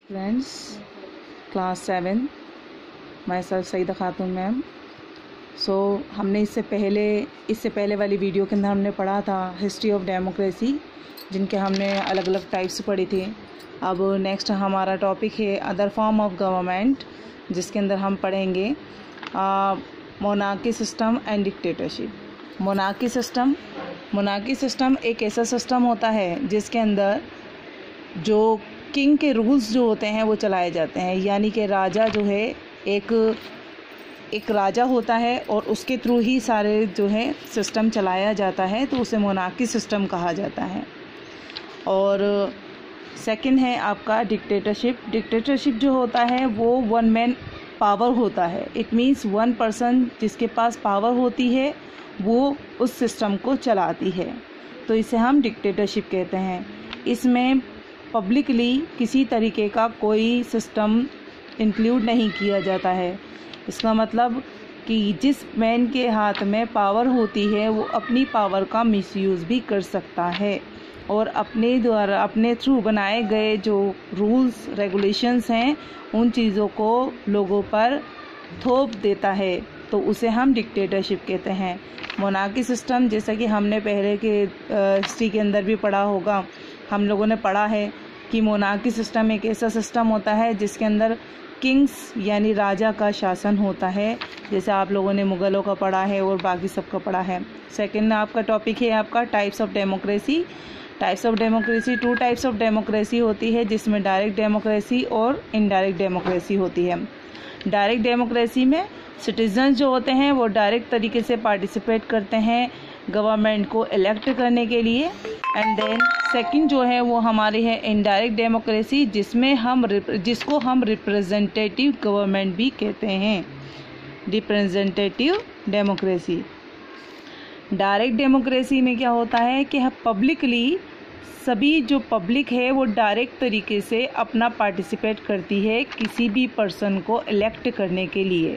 Friends, class 7 myself Saida Khatoon ma'am. हमने इससे पहले वाली वीडियो के अंदर हमने पढ़ा था हिस्ट्री ऑफ डेमोक्रेसी, जिनके हमने अलग अलग टाइप्स पढ़े थे। अब नेक्स्ट हमारा टॉपिक है अदर फॉर्म ऑफ गवर्नमेंट, जिसके अंदर हम पढ़ेंगे monarchy system and dictatorship. Monarchy system एक ऐसा सिस्टम होता है जिसके अंदर जो किंग के रूल्स जो होते हैं वो चलाए जाते हैं, यानी कि राजा जो है एक राजा होता है और उसके थ्रू ही सारे जो है सिस्टम चलाया जाता है, तो उसे मोनार्की सिस्टम कहा जाता है। और सेकंड है आपका डिक्टेटरशिप जो होता है वो वन मैन पावर होता है। इट मीन्स वन पर्सन जिसके पास पावर होती है वो उस सिस्टम को चलाती है, तो इसे हम डिक्टेटरशिप कहते हैं। इसमें पब्लिकली किसी तरीके का कोई सिस्टम इंक्लूड नहीं किया जाता है। इसका मतलब कि जिस मैन के हाथ में पावर होती है वो अपनी पावर का मिसयूज़ भी कर सकता है और अपने थ्रू बनाए गए जो रूल्स रेगुलेशंस हैं उन चीज़ों को लोगों पर थोप देता है, तो उसे हम डिक्टेटरशिप कहते हैं। मोनार्की सिस्टम, जैसा कि हमने पहले के हिस्ट्री के अंदर भी पढ़ा होगा, हम लोगों ने पढ़ा है कि मोनार्की सिस्टम एक ऐसा सिस्टम होता है जिसके अंदर किंग्स यानी राजा का शासन होता है, जैसे आप लोगों ने मुग़लों का पढ़ा है और बाकी सब का पढ़ा है। सेकंड आपका टॉपिक है आपका types of democracy. Two types of democracy होती है, जिसमें डायरेक्ट डेमोक्रेसी और इनडायरेक्ट डेमोक्रेसी होती है। डायरेक्ट डेमोक्रेसी में सिटीजन जो होते हैं वो डायरेक्ट तरीके से पार्टिसिपेट करते हैं गवर्नमेंट को इलेक्ट करने के लिए। एंड देन सेकंड जो है वो हमारी है इनडायरेक्ट डेमोक्रेसी, जिसको हम रिप्रेजेंटेटिव गवर्नमेंट भी कहते हैं। Representative democracy. डायरेक्ट डेमोक्रेसी में क्या होता है कि पब्लिकली सभी जो पब्लिक है वो डायरेक्ट तरीके से अपना पार्टिसिपेट करती है किसी भी पर्सन को इलेक्ट करने के लिए।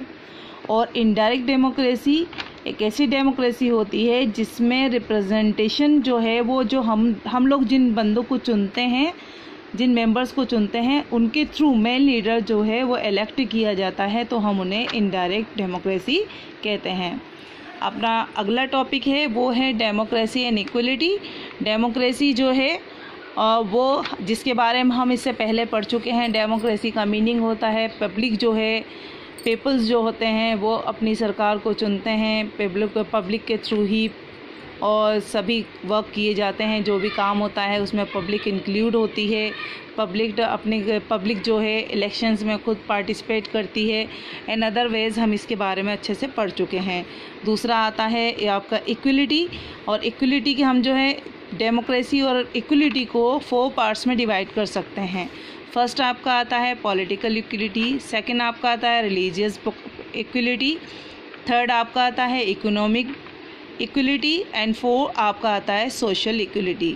और इनडायरेक्ट डेमोक्रेसी एक ऐसी डेमोक्रेसी होती है जिसमें रिप्रेजेंटेशन जो है वो जो हम लोग जिन बंदों को चुनते हैं, जिन मेंबर्स को चुनते हैं, उनके थ्रू मेन लीडर जो है वो इलेक्ट किया जाता है, तो हम उन्हें इनडायरेक्ट डेमोक्रेसी कहते हैं। अपना अगला टॉपिक है वो है डेमोक्रेसी एंड इक्वलिटी। डेमोक्रेसी जो है वो जिसके बारे में हम इससे पहले पढ़ चुके हैं। डेमोक्रेसी का मीनिंग होता है पब्लिक जो है, पीपल्स जो होते हैं वो अपनी सरकार को चुनते हैं, पब्लिक के थ्रू ही और सभी वर्क किए जाते हैं। जो भी काम होता है उसमें पब्लिक इंक्लूड होती है। पब्लिक जो है इलेक्शंस में खुद पार्टिसिपेट करती है। इन अदर वेज हम इसके बारे में अच्छे से पढ़ चुके हैं। दूसरा आता है आपका इक्वलिटी, और इक्वलिटी की हम जो है डेमोक्रेसी और इक्वलिटी को 4 पार्ट्स में डिवाइड कर सकते हैं। फर्स्ट आपका आता है पॉलिटिकल इक्वलिटी, सेकंड आपका आता है रिलीजियस इक्वलिटी, थर्ड आपका आता है इकोनॉमिक इक्वलिटी एंड 4 आपका आता है social equality.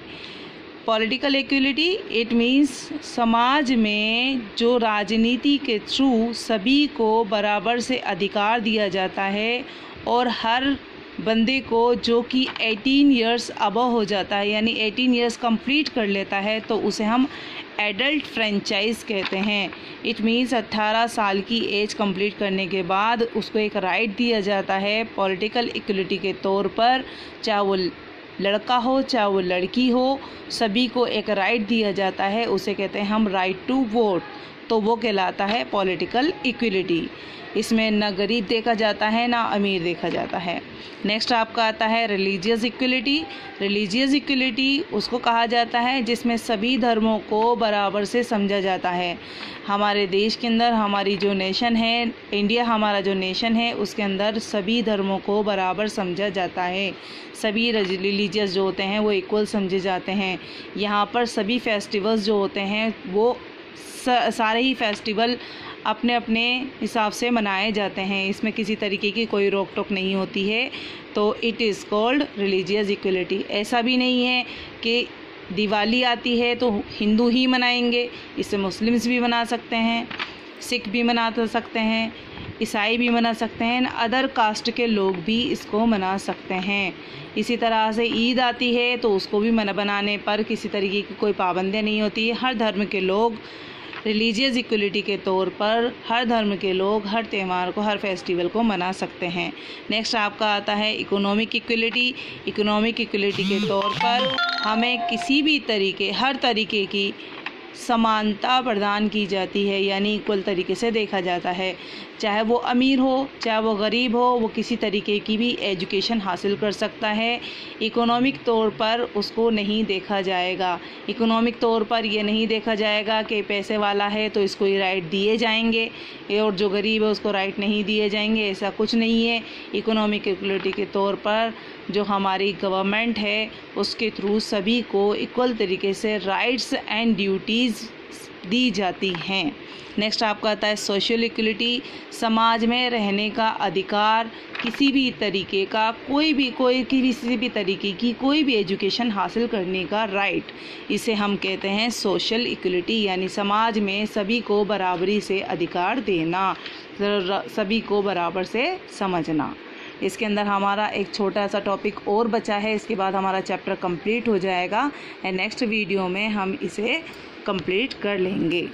Political equality it means समाज में जो राजनीति के थ्रू सभी को बराबर से अधिकार दिया जाता है और हर बंदे को जो कि 18 इयर्स अबव हो जाता है, यानी 18 इयर्स कंप्लीट कर लेता है, तो उसे हम एडल्ट फ्रेंचाइज कहते हैं। इट मीन्स 18 साल की एज कंप्लीट करने के बाद उसको एक राइट दिया जाता है पॉलिटिकल इक्वलिटी के तौर पर, चाहे वो लड़का हो चाहे वो लड़की हो, सभी को एक राइट दिया जाता है। उसे कहते हैं हम राइट टू वोट, तो वो कहलाता है पॉलिटिकल इक्वलिटी। इसमें ना गरीब देखा जाता है ना अमीर देखा जाता है। नेक्स्ट आपका आता है रिलीजियस इक्वलिटी। रिलीजियस इक्वलिटी उसको कहा जाता है जिसमें सभी धर्मों को बराबर से समझा जाता है। हमारे देश के अंदर हमारी जो नेशन है, इंडिया हमारा जो नेशन है, उसके अंदर सभी धर्मों को बराबर समझा जाता है। सभी रिलीजियस जो होते हैं वो इक्वल समझे जाते हैं। यहाँ पर सभी फेस्टिवल्स जो होते हैं वो सारे ही फेस्टिवल अपने अपने हिसाब से मनाए जाते हैं। इसमें किसी तरीके की कोई रोक टोक नहीं होती है, तो it is called religious equality. ऐसा भी नहीं है कि दिवाली आती है तो हिंदू ही मनाएंगे, इसे मुस्लिम्स भी मना सकते हैं, सिख भी मना सकते हैं, ईसाई भी मना सकते हैं, अदर कास्ट के लोग भी इसको मना सकते हैं। इसी तरह से ईद आती है तो उसको भी बनाने पर किसी तरीके की कोई पाबंदियाँ नहीं होती है। हर धर्म के लोग रिलीजियस इक्वलिटी के तौर पर हर धर्म के लोग हर त्यौहार को, हर फेस्टिवल को मना सकते हैं। नेक्स्ट आपका आता है इकोनॉमिक इक्वलिटी। इकोनॉमिक इक्वलिटी के तौर पर हमें किसी भी तरीके, हर तरीके की समानता प्रदान की जाती है, यानी इक्वल तरीके से देखा जाता है। चाहे वो अमीर हो, चाहे वो गरीब हो, वो किसी तरीके की भी एजुकेशन हासिल कर सकता है। इकोनॉमिक तौर पर उसको नहीं देखा जाएगा। इकोनॉमिक तौर पर ये नहीं देखा जाएगा कि पैसे वाला है तो इसको ये राइट दिए जाएंगे और जो गरीब है उसको राइट नहीं दिए जाएंगे, ऐसा कुछ नहीं है। इकोनॉमिक इक्वलिटी के तौर पर जो हमारी गवर्नमेंट है उसके थ्रू सभी को इक्वल तरीके से राइट्स एंड ड्यूटीज़ दी जाती हैं। नेक्स्ट आपका आता है सोशल इक्वलिटी। समाज में रहने का अधिकार, किसी भी तरीके का किसी भी तरीके की कोई भी एजुकेशन हासिल करने का राइट, इसे हम कहते हैं सोशल इक्वलिटी, यानी समाज में सभी को बराबरी से अधिकार देना, सभी को बराबर से समझना। इसके अंदर हमारा एक छोटा सा टॉपिक और बचा है, इसके बाद हमारा चैप्टर कंप्लीट हो जाएगा एंड नेक्स्ट वीडियो में हम इसे कंप्लीट कर लेंगे।